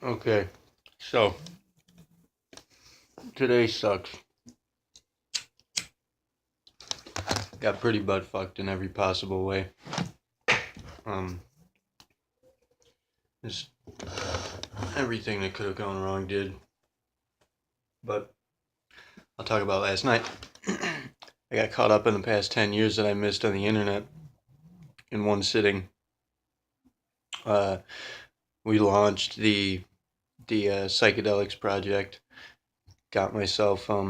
Okay, so today sucks. Got pretty butt fucked in every possible way. Um, just everything that could have gone wrong did. But I'll talk about last night. I got caught up in the past 10 years that I missed on the internet in one sitting. Uh, we launched the psychedelics project. Got myself a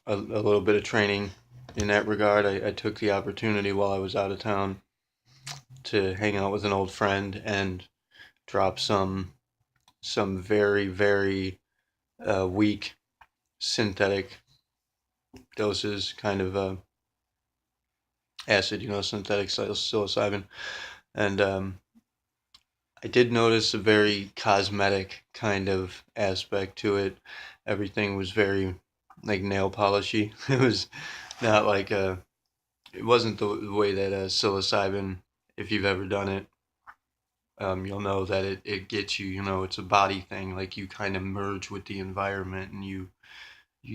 little bit of training in that regard. I took the opportunity while I was out of town to hang out with an old friend and drop some very very weak synthetic doses, kind of acid, synthetic psilocybin, and I did notice a very cosmetic kind of aspect to it. Everything was very like nail polishy. It was not like it wasn't the way that psilocybin, if you've ever done it, you'll know that it gets you. It's a body thing. Like you kind of merge with the environment, and you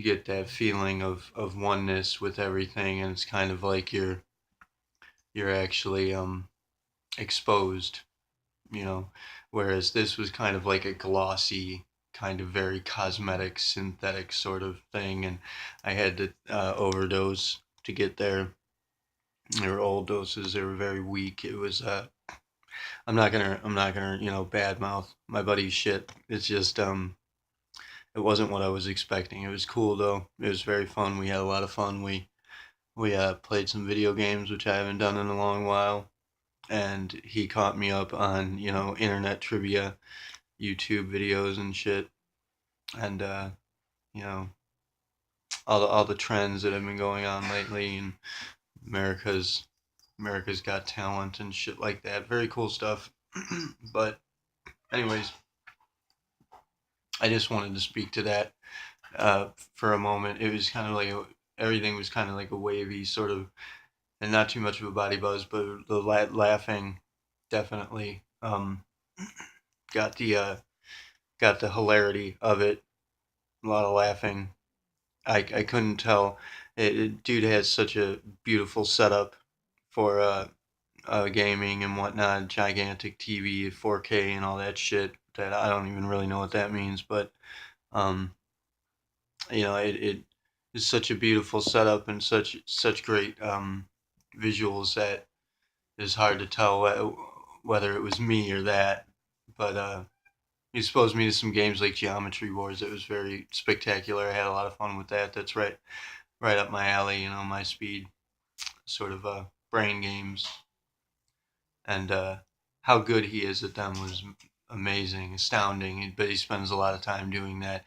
get that feeling of oneness with everything, and it's kind of like you're actually exposed, you know. Whereas this was kind of like a glossy, kind of very cosmetic, synthetic sort of thing, and I had to overdose to get there. They were old doses. They were very weak. It was I'm not gonna badmouth my buddy's shit. It's just it wasn't what I was expecting. It was cool though. It was very fun. We had a lot of fun. We played some video games, which I haven't done in a long while. And he caught me up on, internet trivia, YouTube videos and shit. And, you know, all the trends that have been going on lately and America's America's Got Talent and shit like that. Very cool stuff. But anyways, I just wanted to speak to that for a moment. It was kind of like everything was kind of like a wavy sort of, and not too much of a body buzz, but the laughing definitely got the uh, got the hilarity of it. A lot of laughing. I couldn't tell. Dude has such a beautiful setup for gaming and whatnot. Gigantic TV, 4K, and all that shit. That I don't even really know what that means, but um, it is such a beautiful setup and such great visuals that it's hard to tell whether it was me or that. But he exposed me to some games like Geometry Wars. It was very spectacular. I had a lot of fun with that. That's right up my alley. My speed sort of brain games, and how good he is at them was amazing, astounding. But he spends a lot of time doing that.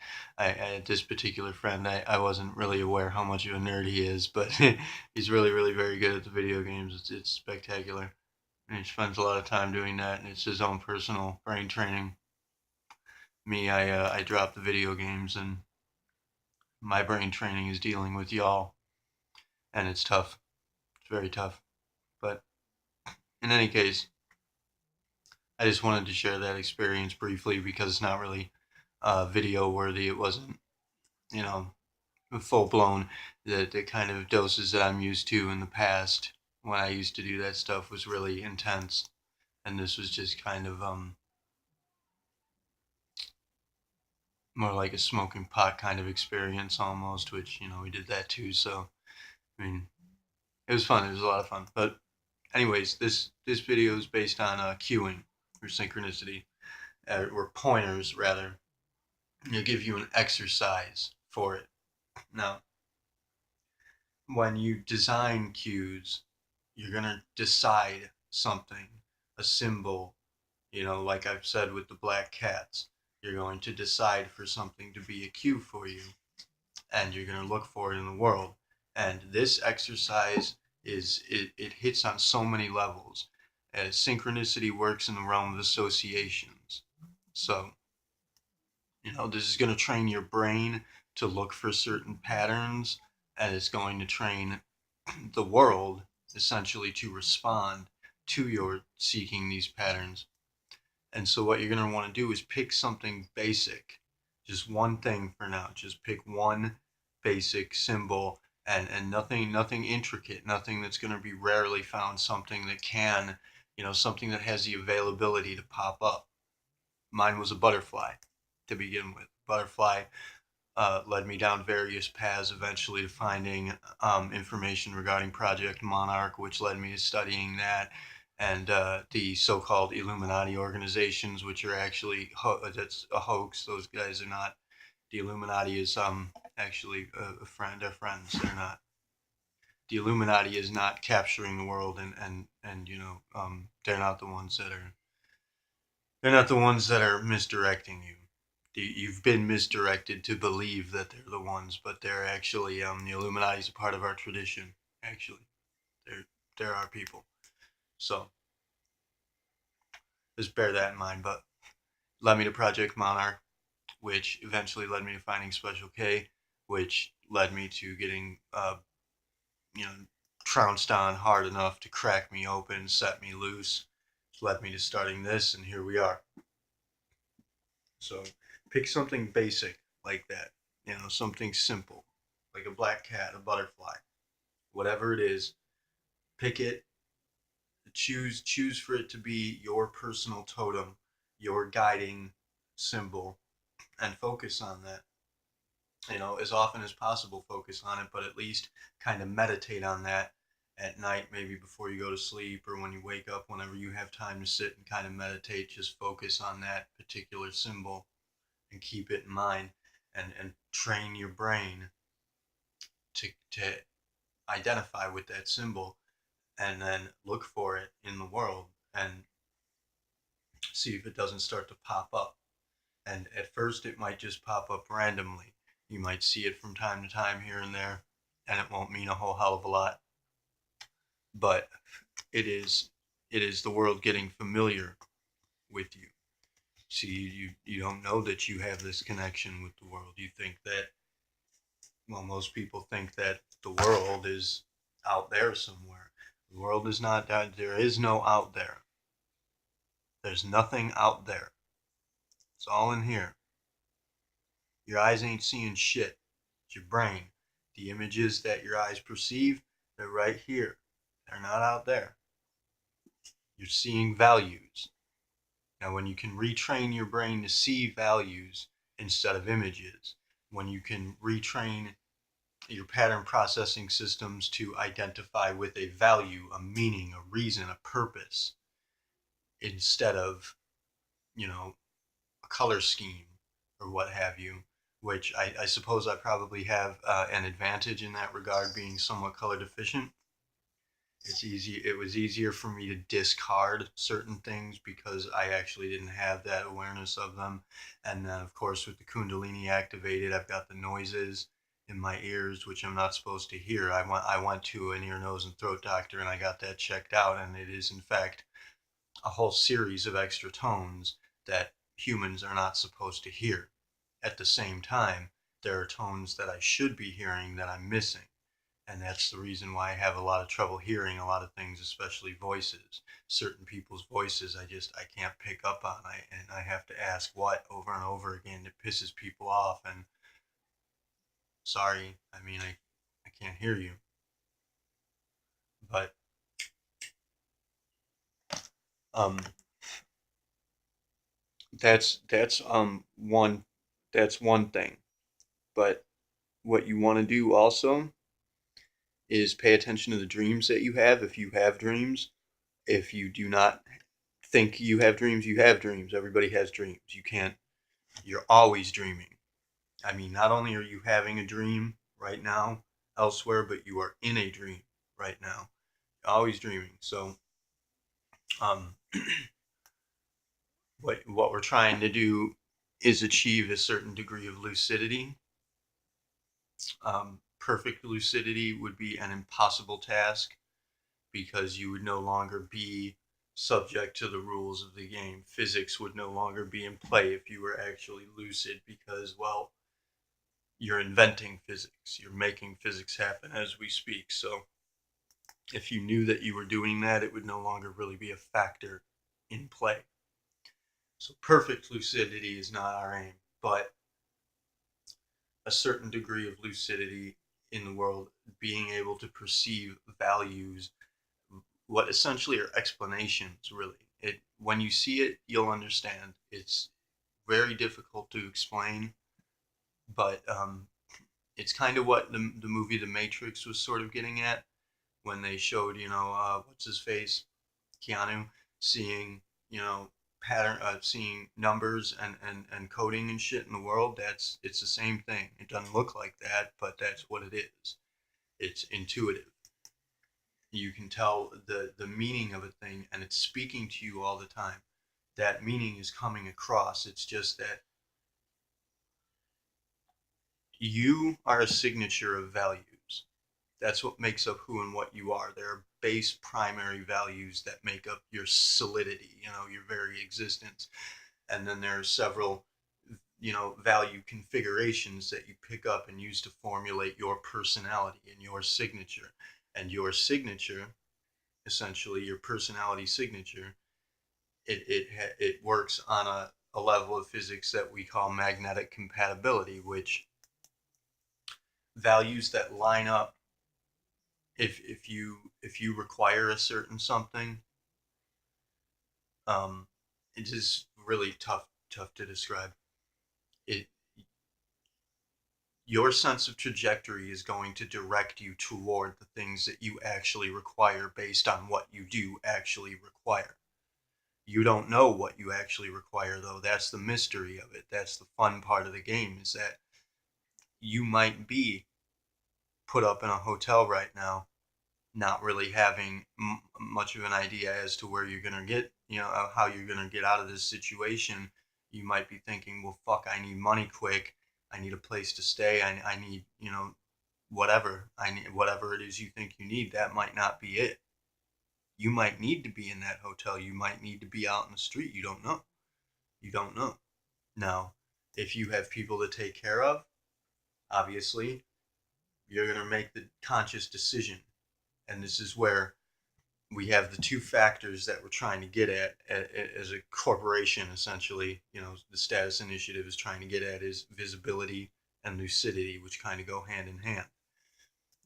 This particular friend, I wasn't really aware how much of a nerd he is, but he's really, really very good at the video games. It's spectacular. And he spends a lot of time doing that, and it's his own personal brain training. Me, I drop the video games, and my brain training is dealing with y'all, and it's tough. It's very tough. But in any case, I just wanted to share that experience briefly because it's not really video worthy. It wasn't, you know, full blown. The kind of doses that I'm used to in the past when I used to do that stuff was really intense, and this was just kind of more like a smoking pot kind of experience almost. Which we did that too. So I mean, it was fun. It was a lot of fun. But anyways, this video is based on cueing or synchronicity, or pointers rather. It'll give you an exercise for it. Now, when you design cues, you're gonna decide something, a symbol. Like I've said with the black cats, you're going to decide for something to be a cue for you, and you're going to look for it in the world. And this exercise it hits on so many levels. As synchronicity works in the realm of associations. So, this is going to train your brain to look for certain patterns, and it's going to train the world essentially to respond to your seeking these patterns. And so what you're going to want to do is pick something basic, just one thing for now. Just pick one basic symbol, and nothing intricate, nothing that's going to be rarely found, something that can, something that has the availability to pop up. Mine was a butterfly to begin with. Butterfly led me down various paths eventually to finding information regarding Project Monarch, which led me to studying that, and the so-called Illuminati organizations, which are actually that's a hoax. Those guys are not. The Illuminati is actually a friend. They're friends. They're not. The Illuminati is not capturing the world, and they're not the ones that are. They're not the ones that are misdirecting you. You've been misdirected to believe that they're the ones, but they're actually the Illuminati is a part of our tradition. Actually, they're our people. So just bear that in mind. But led me to Project Monarch, which eventually led me to finding Special K, which led me to getting you know trounced on hard enough to crack me open, set me loose, which led me to starting this, and here we are. So pick something basic like that, something simple, like a black cat, a butterfly, whatever it is. Pick it, choose for it to be your personal totem, your guiding symbol, and focus on that. As often as possible, focus on it, but at least kind of meditate on that at night, maybe before you go to sleep or when you wake up, whenever you have time to sit and kind of meditate, just focus on that particular symbol and keep it in mind, and train your brain to identify with that symbol, and then look for it in the world and see if it doesn't start to pop up. And at first it might just pop up randomly. You might see it from time to time here and there, and it won't mean a whole hell of a lot, but it is the world getting familiar with you. See, you don't know that you have this connection with the world. You think that, well, most people think that the world is out there somewhere. The world is not out. There is no out there. There's nothing out there. It's all in here. Your eyes ain't seeing shit. It's your brain. The images that your eyes perceive, they're right here. They're not out there. You're seeing values. Now, when you can retrain your brain to see values instead of images, when you can retrain your pattern processing systems to identify with a value, a meaning, a reason, a purpose, instead of, a color scheme or what have you, which I suppose I probably have an advantage in that regard, being somewhat color deficient. It was easier for me to discard certain things because I actually didn't have that awareness of them. And then, of course, with the Kundalini activated, I've got the noises in my ears, which I'm not supposed to hear. I went to an ear, nose, and throat doctor, and I got that checked out, and it is in fact a whole series of extra tones that humans are not supposed to hear. At the same time, there are tones that I should be hearing that I'm missing. And that's the reason why I have a lot of trouble hearing a lot of things, especially voices. Certain people's voices I can't pick up on. I have to ask what over and over again. It pisses people off, and sorry, I can't hear you. But um that's one thing. But what you want to do also is pay attention to the dreams that you have, if you have dreams. If you do not think you have dreams, you have dreams. Everybody has dreams. You're always dreaming. Not only are you having a dream right now elsewhere, but you are in a dream right now. You're always dreaming. So, um, what we're trying to do is achieve a certain degree of lucidity. Perfect lucidity would be an impossible task, because you would no longer be subject to the rules of the game. Physics would no longer be in play if you were actually lucid, because, well, you're inventing physics. You're making physics happen as we speak. So if you knew that you were doing that, it would no longer really be a factor in play. So perfect lucidity is not our aim, but a certain degree of lucidity in the world, being able to perceive values, what essentially are explanations, really. It when you see it, you'll understand. It's very difficult to explain, but it's kind of what the movie The Matrix was sort of getting at when they showed, what's his face, Keanu, seeing, pattern, seeing numbers and coding and shit in the world. It's the same thing. It doesn't look like that, but that's what it is. It's intuitive. You can tell the meaning of a thing, and it's speaking to you all the time. That meaning is coming across. It's just that you are a signature of values. That's what makes up who and what you are. There are base primary values that make up your solidity, your very existence. And then there are several, value configurations that you pick up and use to formulate your personality and your signature. And your signature, essentially your personality signature, it works on a level of physics that we call magnetic compatibility, which values that line up. If you require a certain something, um, it is really tough to describe. It Your sense of trajectory is going to direct you toward the things that you actually require based on what you do actually require. You don't know what you actually require, though. That's the mystery of it. That's the fun part of the game, is that you might be put up in a hotel right now, not really having much of an idea as to where you're going to get, how you're going to get out of this situation. You might be thinking, well, fuck, I need money quick. I need a place to stay. I need, whatever. I need whatever it is you think you need. That might not be it. You might need to be in that hotel. You might need to be out in the street. You don't know. You don't know. Now, if you have people to take care of, obviously, you're going to make the conscious decision. And this is where we have the two factors that we're trying to get at as a corporation. Essentially, the status initiative is trying to get at is visibility and lucidity, which kind of go hand in hand.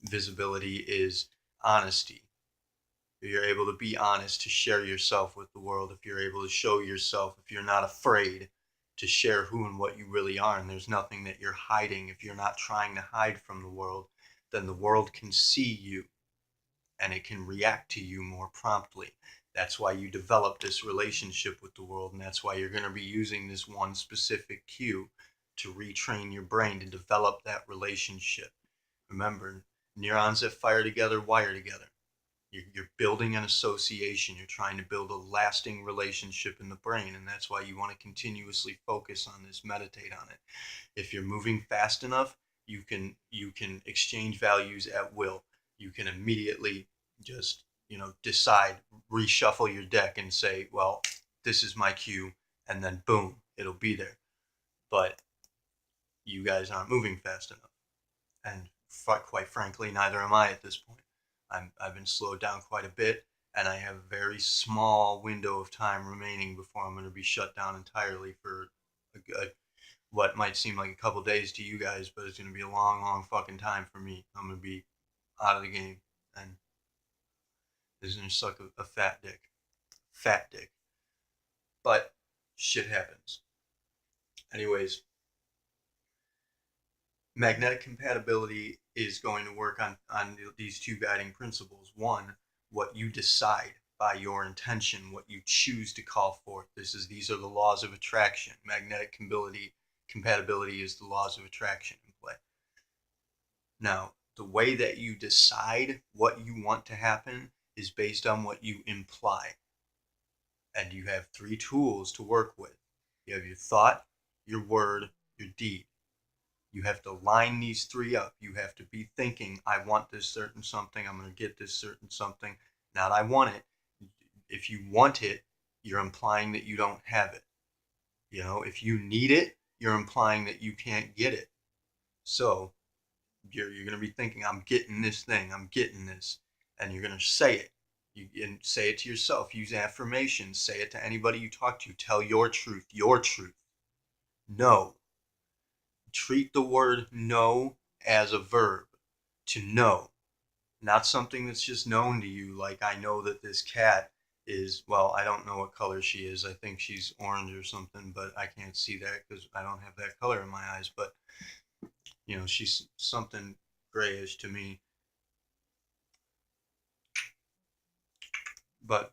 Visibility is honesty. If you're able to be honest, to share yourself with the world, if you're able to show yourself, if you're not afraid to share who and what you really are, and there's nothing that you're hiding, if you're not trying to hide from the world, then the world can see you and it can react to you more promptly. That's why you develop this relationship with the world, and that's why you're going to be using this one specific cue to retrain your brain to develop that relationship. Remember, neurons that fire together wire together. You're building an association. You're trying to build a lasting relationship in the brain, and that's why you want to continuously focus on this, meditate on it. If you're moving fast enough, you can exchange values at will. You can immediately just decide, reshuffle your deck, and say, well, this is my cue, and then boom, it'll be there. But you guys aren't moving fast enough, and quite frankly, neither am I at this point. I've been slowed down quite a bit, and I have a very small window of time remaining before I'm going to be shut down entirely for what might seem like a couple days to you guys, but it's going to be a long, long fucking time for me. I'm going to be out of the game, and this is going to suck a fat dick. Fat dick. But shit happens. Anyways, magnetic compatibility is going to work on these two guiding principles. One, what you decide by your intention, what you choose to call forth. These are the laws of attraction. Magnetic compatibility is the laws of attraction in play. Now, the way that you decide what you want to happen is based on what you imply. And you have three tools to work with. You have your thought, your word, your deed. You have to line these three up. You have to be thinking, I want this certain something. I'm going to get this certain something. Not I want it. If you want it, you're implying that you don't have it. If you need it, you're implying that you can't get it. So you're going to be thinking, I'm getting this thing. I'm getting this. And you're going to say it. And say it to yourself. Use affirmations. Say it to anybody you talk to. Tell your truth. Your truth. No. Treat the word no as a verb. To know. Not something that's just known to you. Like, I know that this cat is, well, I don't know what color she is. I think she's orange or something, but I can't see that because I don't have that color in my eyes. But, she's something grayish to me. But,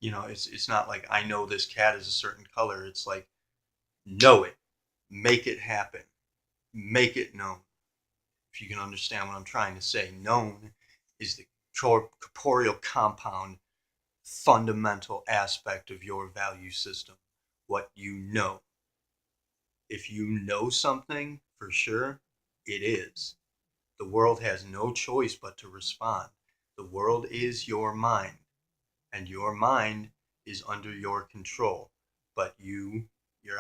it's not like I know this cat is a certain color. It's like, know it. Make it happen. Make it known. If you can understand what I'm trying to say. Known is the corporeal compound fundamental aspect of your value system. What you know. If you know something for sure, it is. The world has no choice but to respond. The world is your mind, and your mind is under your control. But you're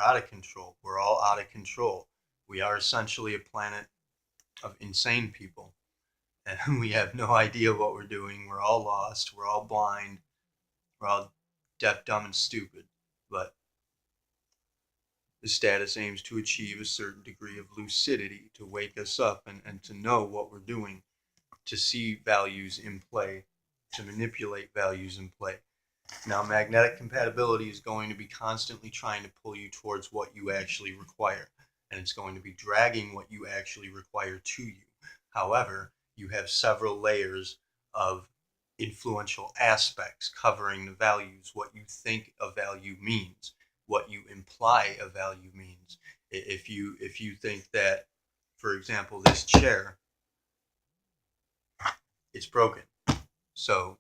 out of control. We're all out of control. We are essentially a planet of insane people, and we have no idea what we're doing. We're all lost. We're all blind. We're all deaf, dumb, and stupid. But the status aims to achieve a certain degree of lucidity, to wake us up and to know what we're doing, to see values in play, to manipulate values in play. Now, magnetic compatibility is going to be constantly trying to pull you towards what you actually require, and it's going to be dragging what you actually require to you. However, you have several layers of influential aspects covering the values, what you think a value means, what you imply a value means. If you think that, for example, this chair, it's broken, so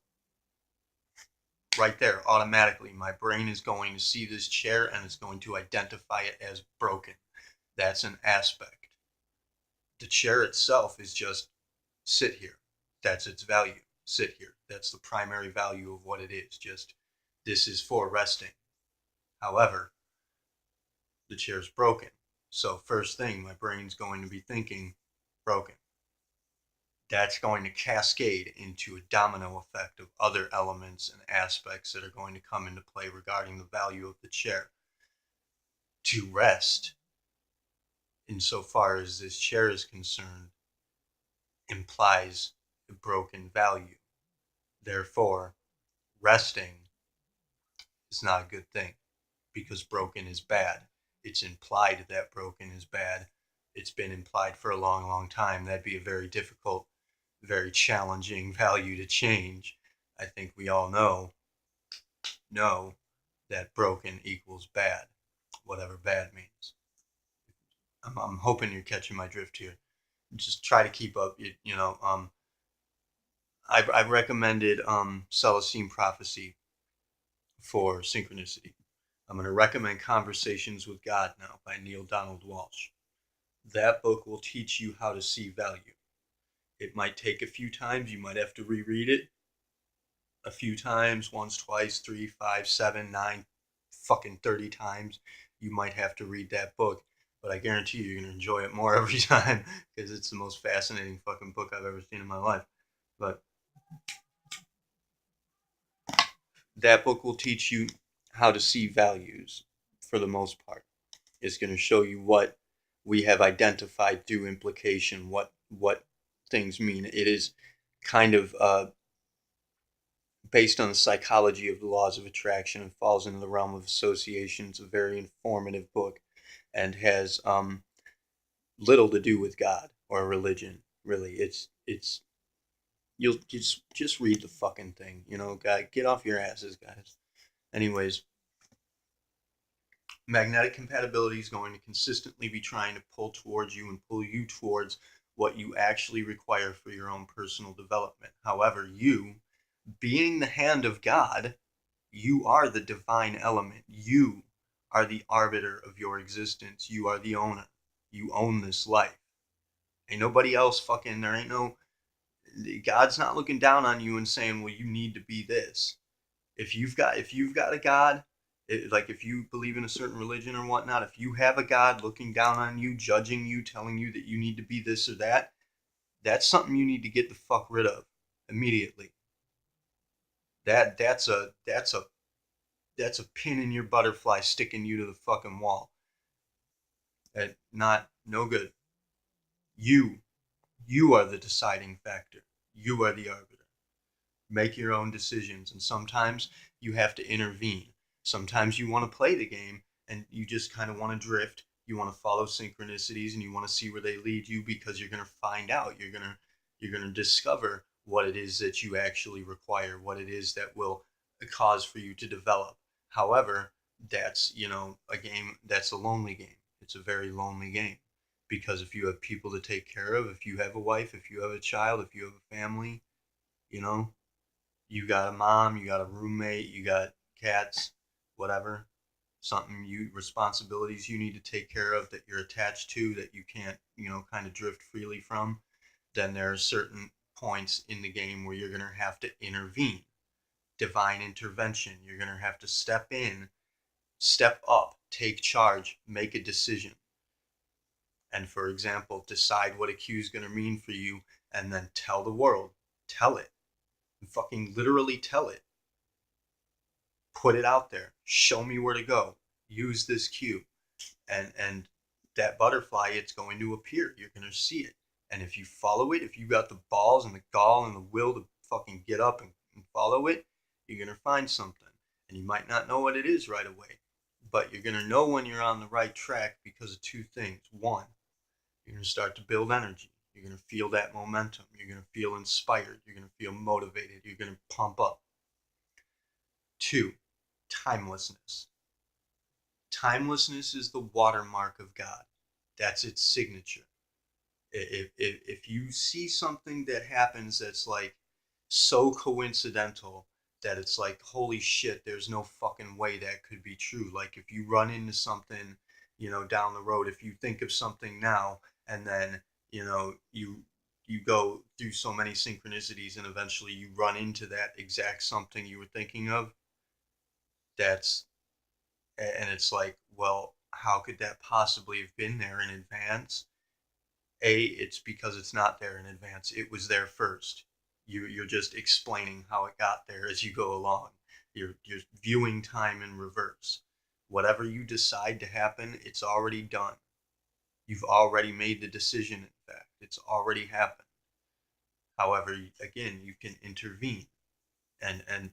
right there, automatically, my brain is going to see this chair and it's going to identify it as broken. That's an aspect. The chair itself is just sit here. That's its value. Sit here. That's the primary value of what it is. Just this is for resting. However, the chair's broken. So first thing, my brain's going to be thinking broken. That's going to cascade into a domino effect of other elements and aspects that are going to come into play regarding the value of the chair. To rest, insofar as this chair is concerned, implies a broken value. Therefore, resting is not a good thing because broken is bad. It's implied that broken is bad. It's been implied for a long, long time. That'd be a very difficult, very challenging value to change. I think we all know that broken equals bad, whatever bad means. I'm hoping you're catching my drift here. Just try to keep up. I've recommended Celestine Prophecy for synchronicity. I'm going to recommend Conversations with God now by Neil Donald Walsh. That book will teach you how to see value. It might take a few times. You might have to reread it a few times, once, twice, 3, 5, 7, 9, fucking 30 times. You might have to read that book, but I guarantee you're going to enjoy it more every time because it's the most fascinating fucking book I've ever seen in my life. But that book will teach you how to see values for the most part. It's going to show you what we have identified through implication, what things mean. It is kind of based on the psychology of the laws of attraction and falls into the realm of association. It's a very informative book and has little to do with God or religion. Really, it's you'll just read the fucking thing. God, get off your asses, guys. Anyways, magnetic compatibility is going to consistently be trying to pull towards you and pull you towards what you actually require for your own personal development. However, you, being the hand of God, you are the divine element. You are the arbiter of your existence. You are the owner. You own this life. Ain't nobody else fucking, there ain't no, God's not looking down on you and saying, well, you need to be this. If you've got a God, like if you believe in a certain religion or whatnot, if you have a God looking down on you, judging you, telling you that you need to be this or that, that's something you need to get the fuck rid of immediately. That's a pin in your butterfly sticking you to the fucking wall. Not no good. You you are the deciding factor. You are the arbiter. Make your own decisions, and sometimes you have to intervene. Sometimes you want to play the game and you just kind of want to drift. You want to follow synchronicities and you want to see where they lead you, because you're going to find out. You're going to discover what it is that you actually require, what it is that will cause for you to develop. However, that's, a game that's a lonely game. It's a very lonely game, because if you have people to take care of, if you have a wife, if you have a child, if you have a family, you know, you got a mom, you got a roommate, you got cats, whatever, something, responsibilities you need to take care of, that you're attached to, that you can't, kind of drift freely from, then there are certain points in the game where you're going to have to intervene. Divine intervention. You're going to have to step in, step up, take charge, make a decision. And for example, decide what a cue is going to mean for you, and then tell the world. Tell it. Fucking literally tell it. Put it out there. Show me where to go. Use this cue. And that butterfly, it's going to appear. You're going to see it. And if you follow it, if you got the balls and the gall and the will to fucking get up and follow it, you're going to find something. And you might not know what it is right away, but you're going to know when you're on the right track because of two things. One, you're going to start to build energy. You're going to feel that momentum. You're going to feel inspired. You're going to feel motivated. You're going to pump up. Two, timelessness. Timelessness is the watermark of God. That's its signature. If you see something that happens that's like so coincidental that it's like, holy shit, there's no fucking way that could be true. Like if you run into something, down the road, if you think of something now and then, you go through so many synchronicities and eventually you run into that exact something you were thinking of, that's, and it's like, well, how could that possibly have been there in advance? It's because it's not there in advance. It was there first. You're just explaining how it got there as you go along. You're viewing time in reverse. Whatever you decide to happen, it's already done. You've already made the decision. In fact, it's already happened. However, again, you can intervene, and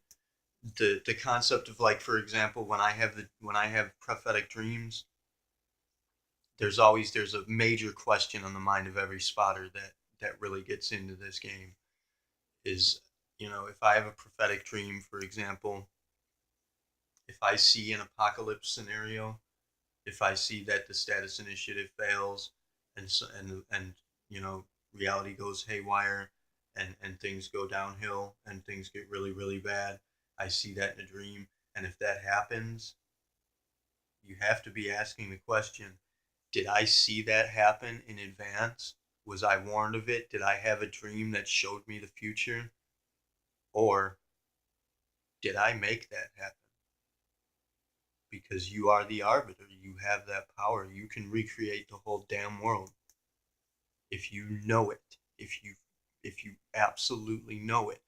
the concept of, like, for example, when I have prophetic dreams, there's a major question on the mind of every spotter that really gets into this game. Is, if I have a prophetic dream, for example, if I see an apocalypse scenario, if I see that the status initiative fails, and so, and reality goes haywire, and things go downhill and things get really really bad, I see that in a dream, and if that happens, you have to be asking the question, did I see that happen in advance? Was I warned of it? Did I have a dream that showed me the future? Or did I make that happen? Because you are the arbiter. You have that power. You can recreate the whole damn world if you know it. If you absolutely know it.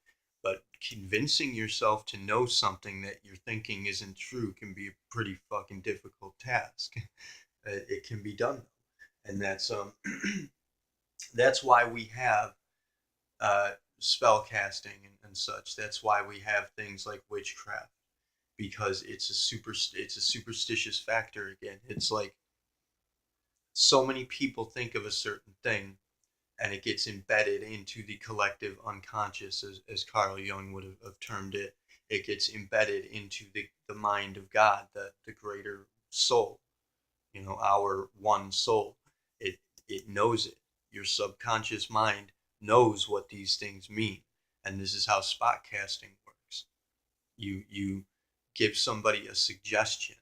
But convincing yourself to know something that you're thinking isn't true can be a pretty fucking difficult task. It can be done, and that's why we have spell casting and such. That's why we have things like witchcraft, because it's a superstitious factor. Again, it's like so many people think of a certain thing, and it gets embedded into the collective unconscious, as Carl Jung would have termed it. It gets embedded into the mind of God, the greater soul, our one soul. It knows it. Your subconscious mind knows what these things mean, and this is how spot casting works. You give somebody a suggestion,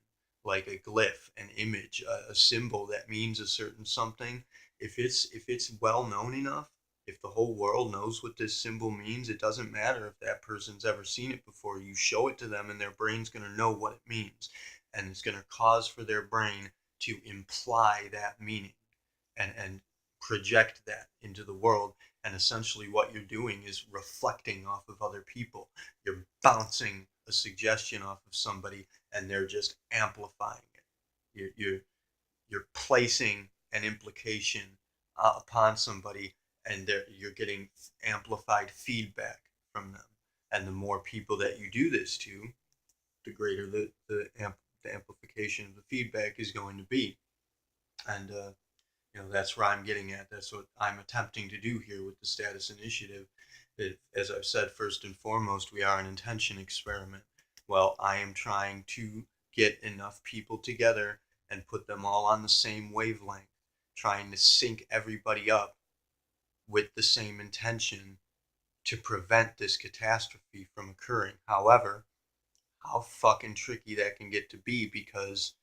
like a glyph, an image, a symbol that means a certain something. If it's well known enough, if the whole world knows what this symbol means, it doesn't matter if that person's ever seen it before. You show it to them and their brain's going to know what it means, and it's going to cause for their brain to imply that meaning, and project that into the world. And essentially what you're doing is reflecting off of other people. You're bouncing a suggestion off of somebody and they're just amplifying it. You're placing an implication upon somebody and you're getting amplified feedback from them. And the more people that you do this to, the greater the amplification of the feedback is going to be. And that's where I'm getting at. That's what I'm attempting to do here with the status initiative. As I've said, first and foremost, we are an intention experiment. Well, I am trying to get enough people together and put them all on the same wavelength, trying to sync everybody up with the same intention to prevent this catastrophe from occurring. However, how fucking tricky that can get to be, because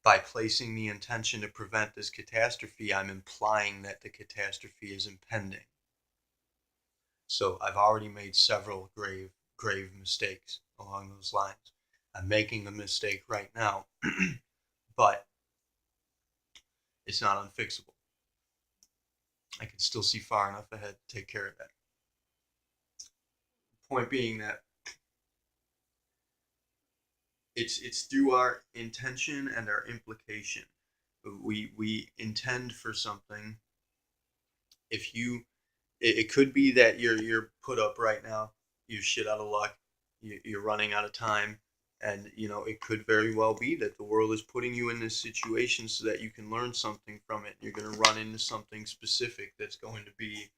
by placing the intention to prevent this catastrophe, I'm implying that the catastrophe is impending. So I've already made several grave mistakes along those lines. I'm making a mistake right now, but it's not unfixable. I can still see far enough ahead to take care of that. Point being that it's through our intention and our implication. We intend for something. If you it could be that you're put up right now, you're shit out of luck, you're running out of time, and it could very well be that the world is putting you in this situation so that you can learn something from it. You're going to run into something specific that's going to be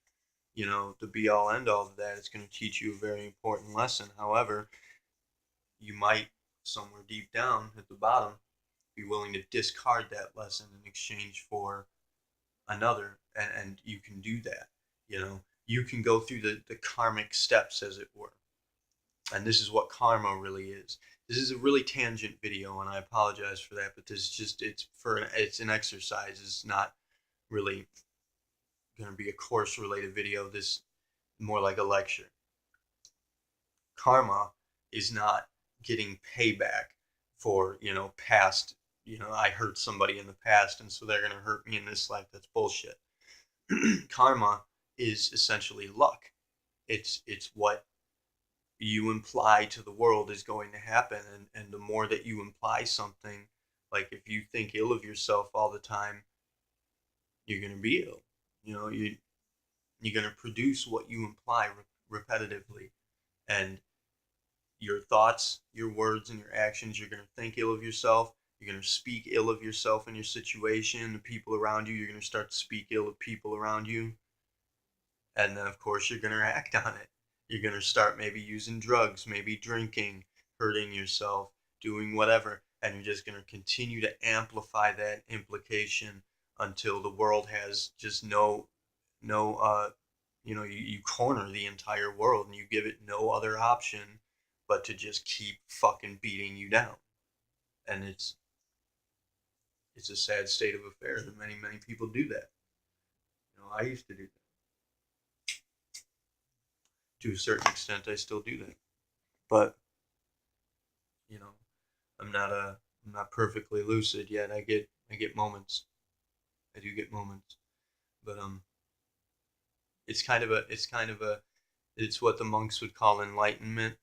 the be all end all of that. It's going to teach you a very important lesson. However, you might, somewhere deep down at the bottom, be willing to discard that lesson in exchange for another, and you can do that. You can go through the karmic steps, as it were. And this is what karma really is. This is a really tangent video, and I apologize for that, but this is just it's an exercise. It's not really going to be a course related video. This more like a lecture. Karma is not getting payback for past. I hurt somebody in the past, and so they're going to hurt me in this life. That's bullshit. Karma is essentially luck. It's what you imply to the world is going to happen, and the more that you imply something, like if you think ill of yourself all the time, you're going to be ill. You're going to produce what you imply repetitively, and your thoughts, your words, and your actions, you're going to think ill of yourself. You're going to speak ill of yourself and your situation, the people around you. You're going to start to speak ill of people around you. And then, of course, you're going to act on it. You're going to start maybe using drugs, maybe drinking, hurting yourself, doing whatever. And you're just going to continue to amplify that implication until the world has just you corner the entire world and you give it no other option but to just keep fucking beating you down. And it's a sad state of affairs, and many people do that. I used to do that. To a certain extent, I still do that. But you know, I'm not perfectly lucid yet. I get moments. I do get moments. But it's what the monks would call enlightenment.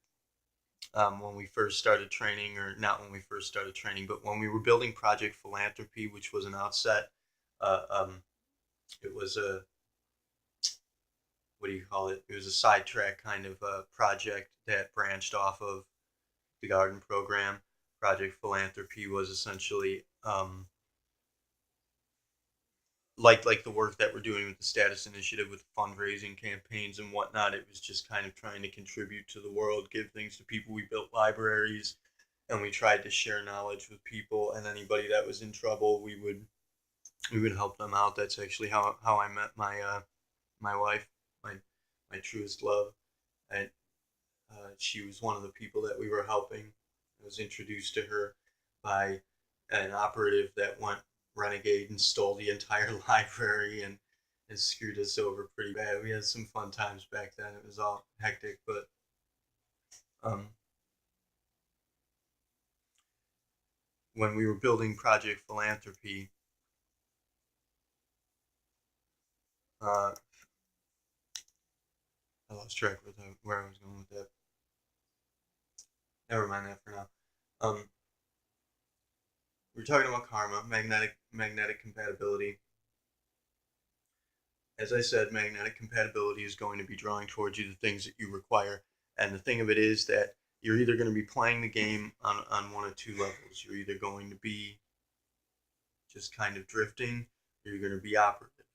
When we first started training, or not when we first started training, but when we were building Project Philanthropy, which was an outset, uh, um, it was a, what do you call it? It was a sidetrack kind of project that branched off of the Garden Program. Project Philanthropy was essentially like the work that we're doing with the Status Initiative, with fundraising campaigns and whatnot. It was just kind of trying to contribute to the world, give things to people. We built libraries, and we tried to share knowledge with people. And anybody that was in trouble, we would help them out. That's actually how I met my wife, my my truest love. And she was one of the people that we were helping. I was introduced to her by an operative that went renegade and stole the entire library and screwed us over pretty bad. We had some fun times back then. It was all hectic, but um, when we were building Project Philanthropy, uh, I lost track with where I was going with that. Never mind that for now. We're talking about karma, magnetic compatibility. As I said, magnetic compatibility is going to be drawing towards you the things that you require. And the thing of it is that you're either going to be playing the game on one of two levels. You're either going to be just kind of drifting, or you're going to be operative,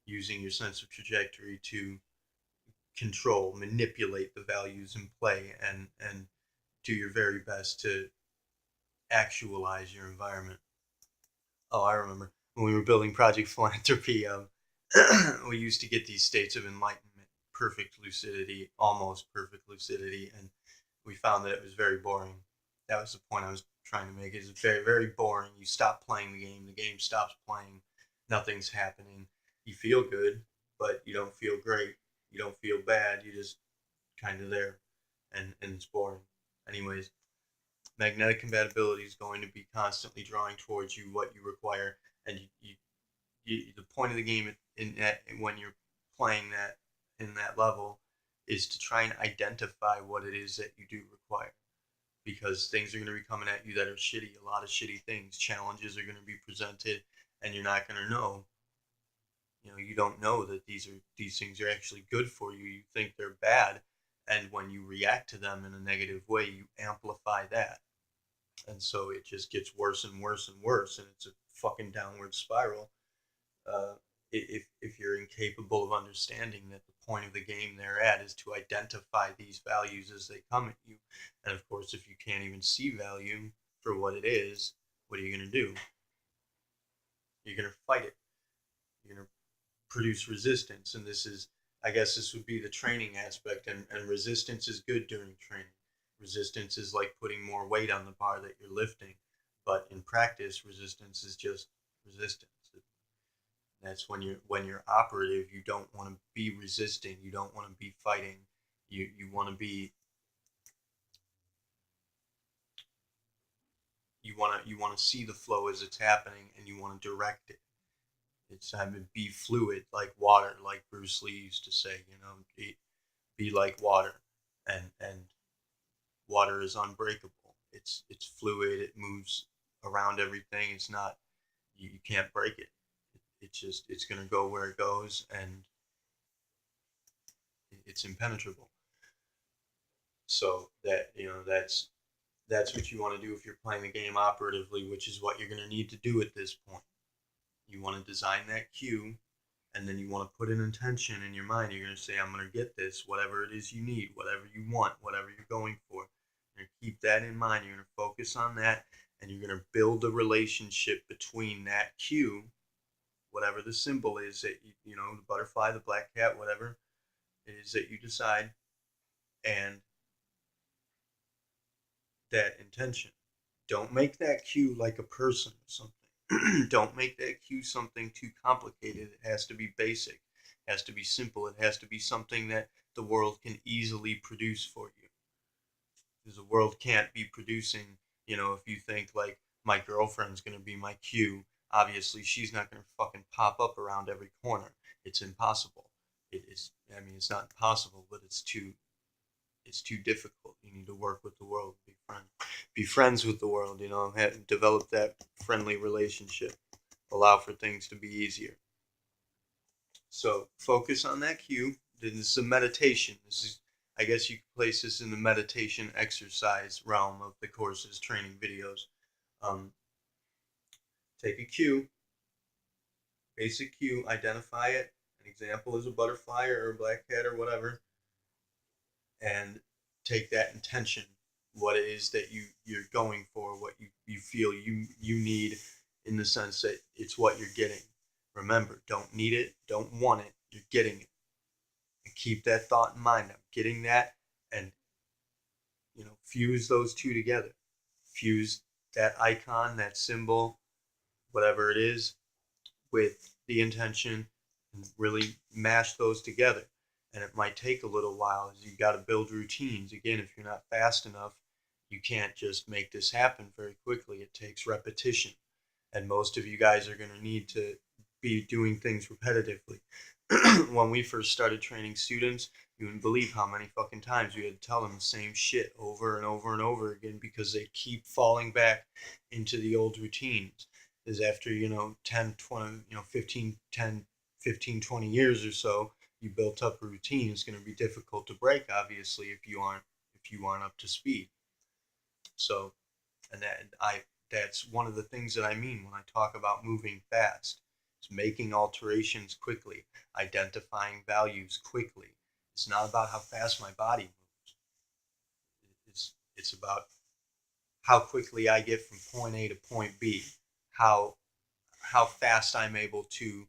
using your sense of trajectory to control, manipulate the values in play, and do your very best to actualize your environment. Oh, I remember when we were building Project Philanthropy. We used to get these states of enlightenment, perfect lucidity, almost perfect lucidity, and we found that it was very boring. That was the point I was trying to make. It's very, very boring. You stop playing the game stops playing, nothing's happening. You feel good, but you don't feel great. You don't feel bad. You just kind of there, and it's boring. Anyways, magnetic compatibility is going to be constantly drawing towards you what you require, and the point of the game in that when you're playing that in that level is to try and identify what it is that you do require, because things are going to be coming at you that are shitty, a lot of shitty things, challenges are going to be presented, and you're not going to know, you don't know that these things are actually good for you. You think they're bad, and when you react to them in a negative way, you amplify that, and so it just gets worse and worse and worse, and it's a fucking downward spiral. uh, if you're incapable of understanding that the point of the game they're at is to identify these values as they come at you. And of course, if you can't even see value for what it is, what are you going to do? You're going to fight it. You're going to produce resistance. And this is, I guess, this would be the training aspect. And resistance is good during training. Resistance is like putting more weight on the bar that you're lifting. But in practice, resistance is just resistance. That's when you're operative. You don't want to be resisting. You don't want to be fighting. You want to be you want to see the flow as it's happening, and you want to direct it. It's time to be fluid, like water, like Bruce Lee used to say. Be like water, and water is unbreakable. It's fluid. It moves around everything. It's not you can't break it. It's gonna go where it goes, and it's impenetrable. So that's what you want to do if you're playing the game operatively, which is what you're going to need to do at this point. You want to design that cue, and then you want to put an intention in your mind. You're going to say, I'm going to get this, whatever it is you need, whatever you want, whatever you're going for. You're going to keep that in mind. You're going to focus on that, and you're going to build a relationship between that cue, whatever the symbol is that the butterfly, the black cat, whatever it is that you decide, and that intention. Don't make that cue like a person or something. Don't make that cue something too complicated. It has to be basic. It has to be simple. It has to be something that the world can easily produce for you. Because the world can't be producing, if you think like my girlfriend's going to be my cue, obviously she's not going to fucking pop up around every corner. It's impossible. It's not impossible, but it's too difficult. You need to work with the world, be friends with the world. Develop that friendly relationship, allow for things to be easier. So focus on that cue. This is a meditation. I guess you could place this in the meditation exercise realm of the course's training videos. Um, Take a cue, basic cue, identify it. An example is a butterfly or a black cat or whatever, and take that intention, what it is that you're going for, what you feel you need, in the sense that it's what you're getting. Remember, don't need it, don't want it, you're getting it. And keep that thought in mind. I'm getting that, and fuse those two together. Fuse that icon, that symbol, whatever it is, with the intention, and really mash those together. And it might take a little while, as you got to build routines. Again, if you're not fast enough, you can't just make this happen very quickly. It takes repetition, and most of you guys are going to need to be doing things repetitively. when we first started training students, you wouldn't believe how many fucking times we had to tell them the same shit over and over and over again because they keep falling back into the old routines. Is after, 10, 20, 15, 10, 15, 20 years or so, you built up a routine. It's going to be difficult to break, obviously, if you aren't up to speed. So, and that's one of the things that I mean when I talk about moving fast. It's making alterations quickly, identifying values quickly. It's not about how fast my body moves. It's about how quickly I get from point A to point B, how how fast I'm able to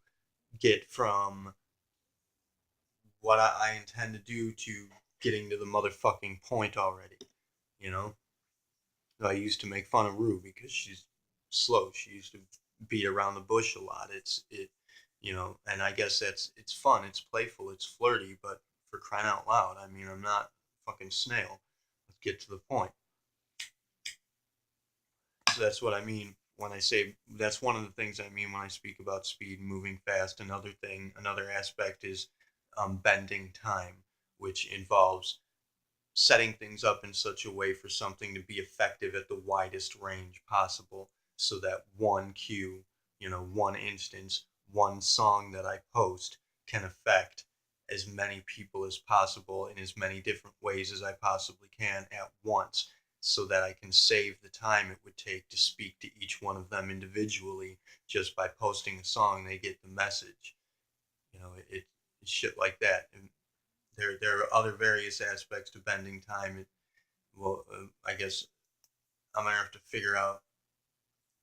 get from what I intend to do to getting to the motherfucking point already. You know, I used to make fun of Rue because she's slow. She used to beat around the bush a lot. And I guess it's fun, it's playful, it's flirty, but for crying out loud, I mean, I'm not a fucking snail. Let's get to the point. So that's what I mean when I say that's one of the things I mean when I speak about speed and moving fast. Another aspect is bending time, which involves setting things up in such a way for something to be effective at the widest range possible so that one cue, one instance, one song that I post can affect as many people as possible in as many different ways as I possibly can at once so that I can save the time it would take to speak to each one of them individually just by posting a song. They get the message. It's shit like that. And there are other various aspects to bending time. I guess I'm gonna have to figure out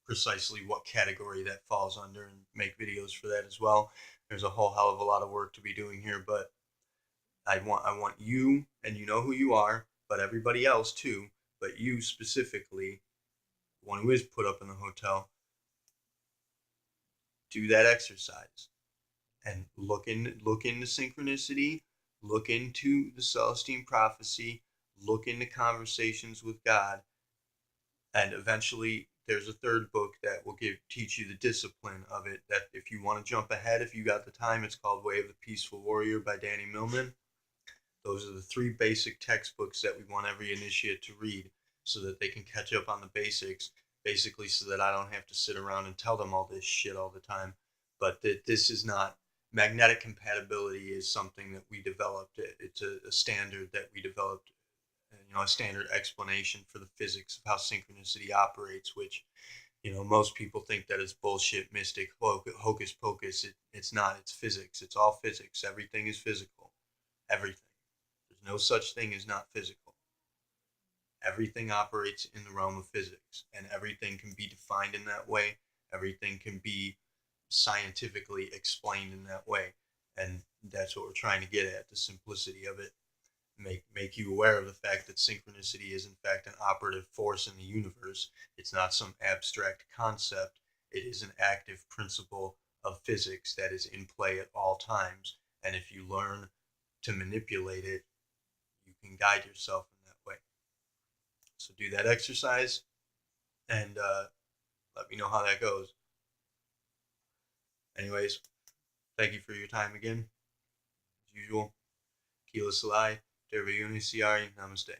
precisely what category that falls under and make videos for that as well. There's a whole hell of a lot of work to be doing here, but I want you, and you know who you are, but everybody else too, but you specifically, the one who is put up in the hotel, do that exercise and look into synchronicity, look into the Celestine prophecy, look into conversations with God, and eventually there's a third book that will teach you the discipline of it. That if you want to jump ahead, if you got the time, it's called Way of the Peaceful Warrior by Danny Millman. Those are the three basic textbooks that we want every initiate to read so that they can catch up on the basics, basically so that I don't have to sit around and tell them all this shit all the time. But this is not magnetic compatibility is something that we developed. It's a standard that we developed, a standard explanation for the physics of how synchronicity operates, which, most people think that is bullshit, mystic, hocus pocus. It's not. It's physics. It's all physics. Everything is physical. Everything. There's no such thing as not physical. Everything operates in the realm of physics, and everything can be defined in that way. Everything can be scientifically explained in that way. And that's what we're trying to get at, the simplicity of it. Make you aware of the fact that synchronicity is in fact an operative force in the universe. It's not some abstract concept. It is an active principle of physics that is in play at all times. And if you learn to manipulate it, you can guide yourself in that way. So do that exercise and let me know how that goes. Anyways, thank you for your time again. As usual, Kila Salai, Derva Unisiari, Namaste.